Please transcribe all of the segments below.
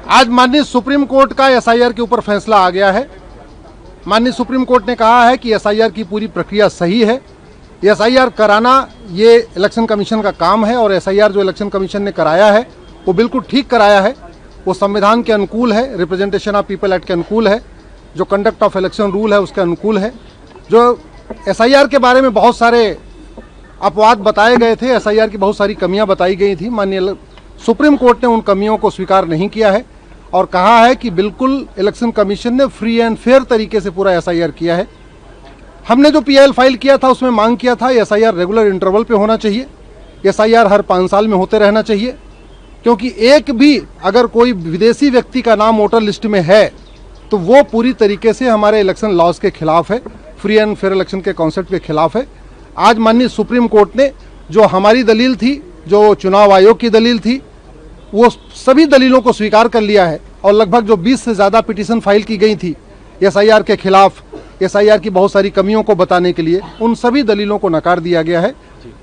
आज माननीय supreme court का एसआईआर के ऊपर फैसला आ गया है। माननीय सुप्रीम कोर्ट ने कहा है कि एसआईआर की पूरी प्रक्रिया सही है। एसआईआर कराना ये इलेक्शन कमीशन का काम है और एसआईआर जो इलेक्शन कमीशन ने कराया है वो बिल्कुल ठीक कराया है। वो संविधान के अनुकूल है, रिप्रेजेंटेशन ऑफ पीपल एक्ट के अनुकूल है, जो कंडक्ट ऑफ इलेक्शन रूल है उसके अनुकूल है। जो एसआईआर के बारे में बहुत सारे अपवाद बताए गए थे, एसआईआर की बहुत सारी कमियां बताई गई थी, माननीय सुप्रीम कोर्ट ने उन कमियों को स्वीकार नहीं किया है और कहा है कि बिल्कुल इलेक्शन कमीशन ने फ्री एंड फेयर तरीके से पूरा एसआईआर किया है। हमने जो पीआईएल फाइल किया था उसमें मांग किया था एसआईआर रेगुलर इंटरवल पे होना चाहिए, एसआईआर हर 5 साल में होते रहना चाहिए, क्योंकि एक भी अगर कोई विदेशी व्यक्ति का नाम वोटर लिस्ट में है तो वो पूरी तरीके से हमारे इलेक्शन लॉज के खिलाफ है, फ्री एंड फेयर इलेक्शन के कॉन्सेप्ट के खिलाफ है। आज माननीय सुप्रीम कोर्ट ने जो हमारी दलील थी, जो चुनाव आयोग की दलील थी, वो सभी दलीलों को स्वीकार कर लिया है और लगभग जो 20 से ज़्यादा पिटीशन फाइल की गई थी एसआईआर के खिलाफ, एसआईआर की बहुत सारी कमियों को बताने के लिए, उन सभी दलीलों को नकार दिया गया है।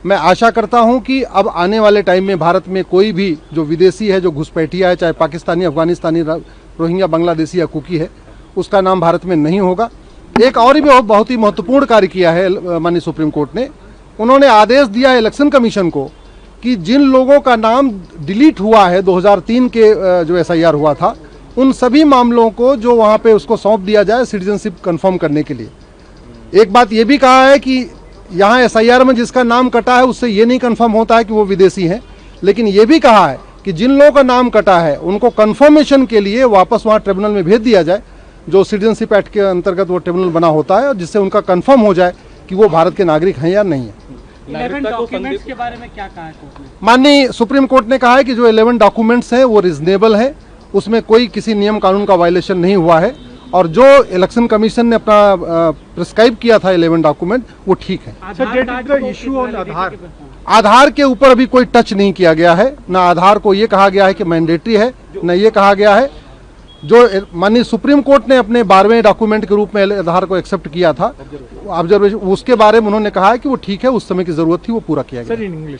मैं आशा करता हूं कि अब आने वाले टाइम में भारत में कोई भी जो विदेशी है, जो घुसपैठिया है, चाहे पाकिस्तानी, अफगानिस्तानी, रोहिंग्या, बांग्लादेशी या कुकी है, उसका नाम भारत में नहीं होगा। एक और भी बहुत ही महत्वपूर्ण कार्य किया है माननीय सुप्रीम कोर्ट ने। उन्होंने आदेश दिया इलेक्शन कमीशन को कि जिन लोगों का नाम डिलीट हुआ है 2003 के जो एसआईआर हुआ था, उन सभी मामलों को जो वहाँ पे उसको सौंप दिया जाए सिटीजनशिप कंफर्म करने के लिए। एक बात ये भी कहा है कि यहाँ एसआईआर में जिसका नाम कटा है उससे ये नहीं कंफर्म होता है कि वो विदेशी हैं, लेकिन ये भी कहा है कि जिन लोगों का नाम कटा है उनको कंफर्मेशन के लिए वापस वहाँ ट्रिब्यूनल में भेज दिया जाए, जो सिटीजनशिप एक्ट के अंतर्गत वो ट्रिब्यूनल बना होता है, और जिससे उनका कंफर्म हो जाए कि वो भारत के नागरिक हैं या नहीं है। 11 डॉक्यूमेंट्स के बारे में क्या कहा है कोर्ट ने? माननीय सुप्रीम कोर्ट ने कहा है कि जो 11 डॉक्यूमेंट्स हैं वो रिजनेबल है, उसमें कोई किसी नियम कानून का वायलेशन नहीं हुआ है और जो इलेक्शन कमीशन ने अपना प्रिस्क्राइब किया था 11 डॉक्यूमेंट वो ठीक है। आधार के ऊपर अभी कोई टच नहीं किया गया है, ना आधार को ये कहा गया है कि मैंडेटरी है, न ये कहा गया है। जो माननीय सुप्रीम कोर्ट ने अपने 12वें डॉक्यूमेंट के रूप में आधार को एक्सेप्ट किया था, ऑब्जर्वेशन, उसके बारे में उन्होंने कहा है कि वो ठीक है, उस समय की जरूरत थी, वो पूरा किया गया।